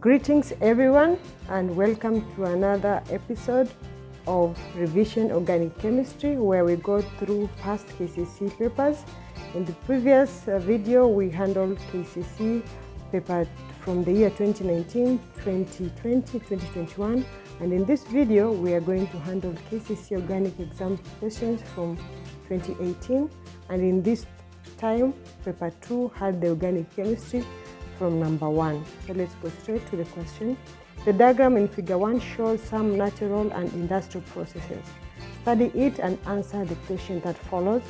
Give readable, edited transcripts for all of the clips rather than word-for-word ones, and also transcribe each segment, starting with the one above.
Greetings everyone, and welcome to another episode of Revision Organic Chemistry, where we go through past KCSE papers. In the previous video we handled KCSE paper from the year 2019, 2020, 2021, and in this video we are going to handle KCSE organic exam questions from 2018, and in this time paper 2 had the organic chemistry from number 1. So let's go straight to the question. The diagram in figure 1 shows some natural and industrial processes. Study it and answer the question that follows.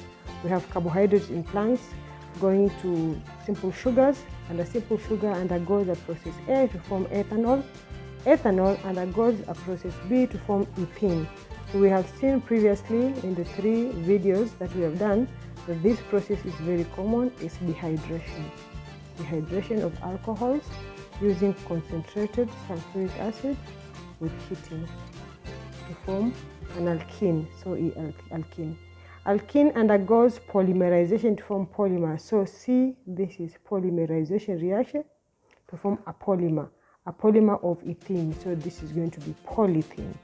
We have carbohydrates in plants going to simple sugars, and a simple sugar undergoes a process A to form ethanol. Ethanol undergoes a process B to form ethene. So we have seen previously in the 3 videos that we have done that this process is very common. It's dehydration. Dehydration of alcohols using concentrated sulfuric acid with heating to form an alkene, so alkene. Alkene undergoes polymerization to form polymer. So see, this is polymerization reaction to form a polymer of ethene. So this is going to be polyethene.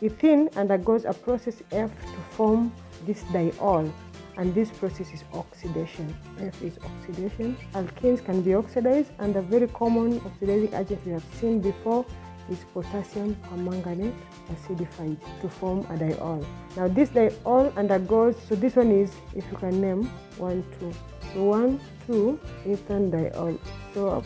Ethene undergoes a process F to form this diol, and this process is oxidation. F is oxidation. Alkenes can be oxidized, and a very common oxidizing agent we have seen before is potassium permanganate acidified to form a diol. Now this diol undergoes, so this one is, if you can name, 1, 2. So 1, 2, ethane diol. So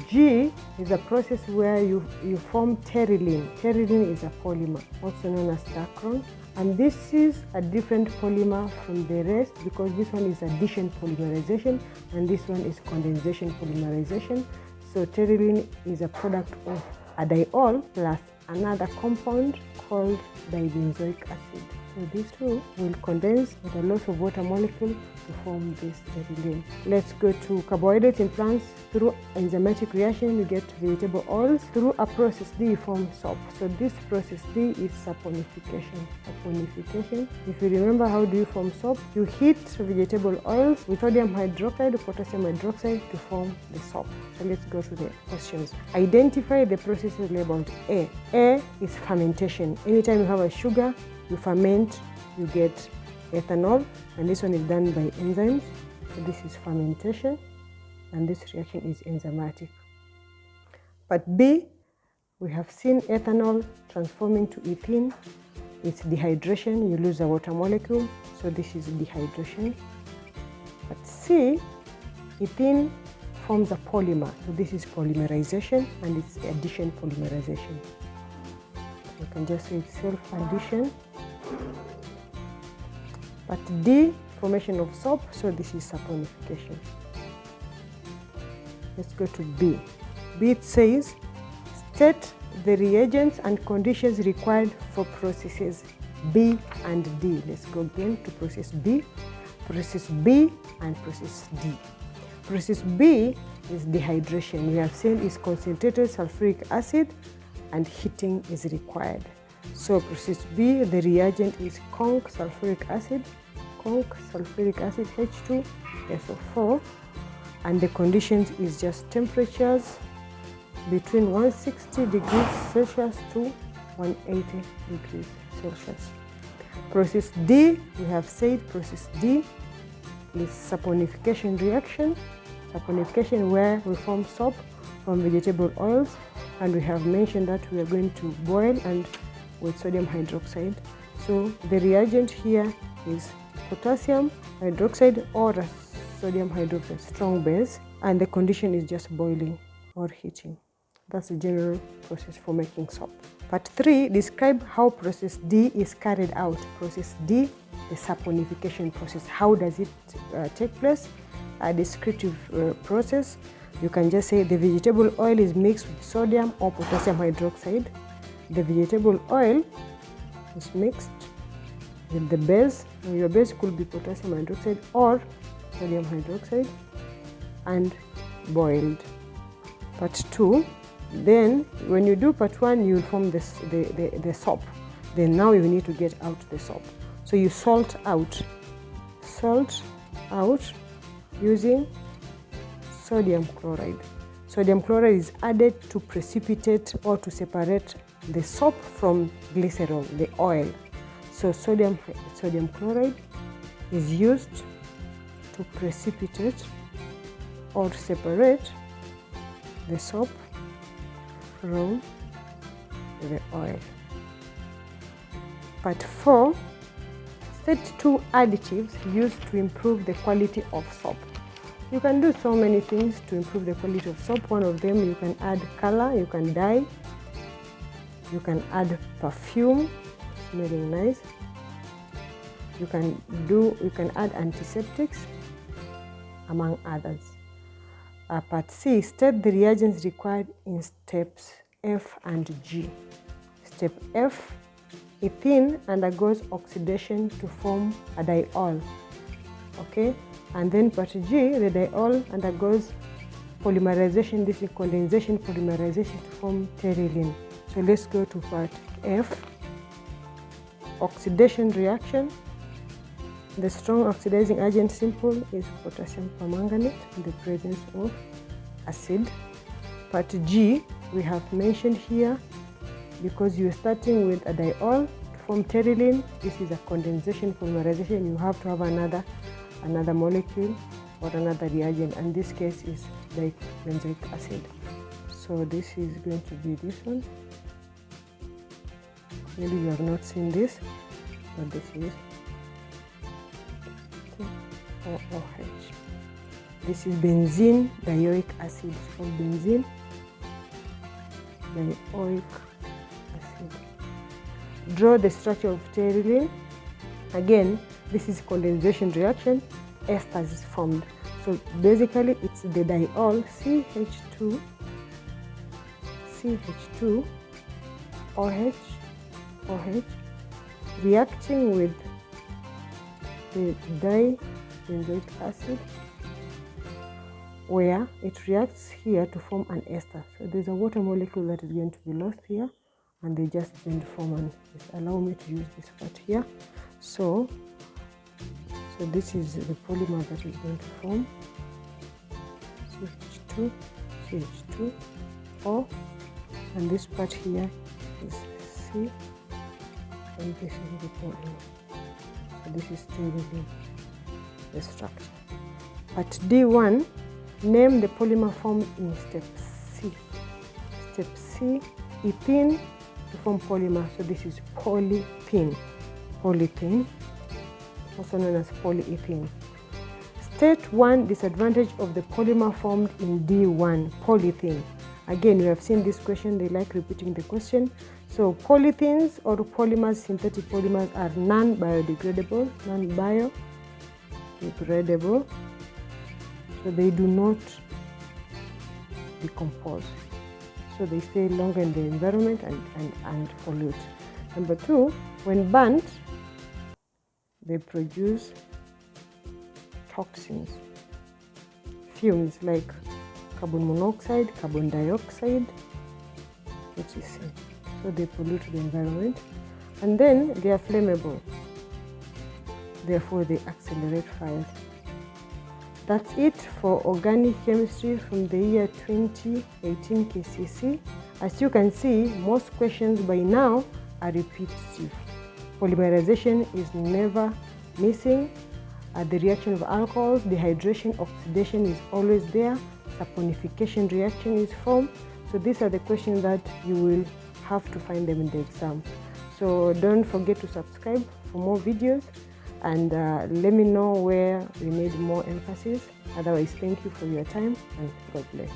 G is a process where you form pterilene. Pterilene is a polymer, also known as dacron. And this is a different polymer from the rest because this one is addition polymerization and this one is condensation polymerization. So pterilene is a product of a diol plus another compound called dibenzoic acid. So these two will condense with a loss of water molecule to form this pterilene. Let's go to carbohydrates in plants. Through enzymatic reaction, you get vegetable oils. Through a process D, you form soap. So this process D is saponification. Saponification. If you remember, how do you form soap? You heat vegetable oils with sodium hydroxide or potassium hydroxide to form the soap. So let's go to the questions. Identify the processes labeled A. A is fermentation. Anytime you have a sugar, you ferment, you get ethanol, and this one is done by enzymes. So this is fermentation, and this reaction is enzymatic. But B, we have seen ethanol transforming to ethene. It's dehydration, you lose a water molecule, so this is dehydration. But C, ethene forms a polymer, so this is polymerization, and it's addition polymerization. You can just say it's self-addition. But D, formation of soap, so this is saponification. Let's go to B. B, it says, state the reagents and conditions required for processes B and D. Let's go again to process B. Process B and process D. Process B is dehydration. We have seen is concentrated sulfuric acid and heating is required. So process B, the reagent is conc sulfuric acid, H2, SO4, and the conditions is just temperatures between 160 degrees Celsius to 180 degrees Celsius. Process D, we have said process D is saponification reaction. Saponification where we form soap from vegetable oils, and we have mentioned that we are going to boil and with sodium hydroxide. So the reagent here is potassium hydroxide or a sodium hydroxide, strong base, and the condition is just boiling or heating. That's the general process for making soap. Part 3, describe how process D is carried out. Process D, the saponification process. How does it take place? A descriptive process. You can just say the vegetable oil is mixed with sodium or potassium hydroxide. The vegetable oil is mixed with the base, and your base could be potassium hydroxide or sodium hydroxide, and boiled. Part 2, then when you do part 1, you will form the soap. Then now you need to get out the soap. So you salt out using sodium chloride. sodium chloride is added to precipitate or to separate the soap from glycerol, the oil. So sodium chloride is used to precipitate or separate the soap from the oil. Part 4. State 2 additives used to improve the quality of soap. You can do so many things to improve the quality of soap. One of them, you can add color, you can dye, you can add perfume, smelling nice. You can add antiseptics, among others. Part C, state the reagents required in steps F and G. Step F, ethene undergoes oxidation to form a diol. Okay, and then part G, the diol undergoes polymerization. This is condensation polymerization to form pterylene. So let's go to part F. Oxidation reaction. The strong oxidizing agent simple is potassium permanganate in the presence of acid. Part G, we have mentioned here, because you're starting with a diol to form pterylene. This is a condensation polymerization. You have to have another molecule or another reagent, and this case is benzoic acid. So this is going to be this one. Maybe you have not seen this, but this is OOH. This is benzene dioic acid. It's called benzene dioic acid. Draw the structure of pterylene. Again, this is condensation reaction. Esters is formed. So basically, it's the diol CH2 OH reacting with the dibenzoic acid, where it reacts here to form an ester. So there's a water molecule that is going to be lost here, and they just going to form an ester. Allow me to use this part here. So this is the polymer that is going to form CH2O, and this part here is C, and this is the polymer. So this is pterylene, the structure. Part D1, name the polymer formed in step C. Step C, ethene to form polymer. So this is polythene, also known as polyethylene. State 1 disadvantage of the polymer formed in D1, polythene. Again, we have seen this question, they like repeating the question. So polythenes or polymers, synthetic polymers, are non-biodegradable, so they do not decompose. So they stay longer in the environment and pollute. Number 2, when burnt, they produce toxins, fumes like carbon monoxide, carbon dioxide, etc. So they pollute the environment, and then they are flammable. Therefore, they accelerate fires. That's it for organic chemistry from the year 2018 KCSE. As you can see, most questions by now are repetitive. Polymerization is never missing. The reaction of alcohols, dehydration, oxidation is always there. Saponification reaction is formed. So these are the questions that you will have to find them in the exam. So don't forget to subscribe for more videos, and let me know where we need more emphasis. Otherwise, thank you for your time, and God bless.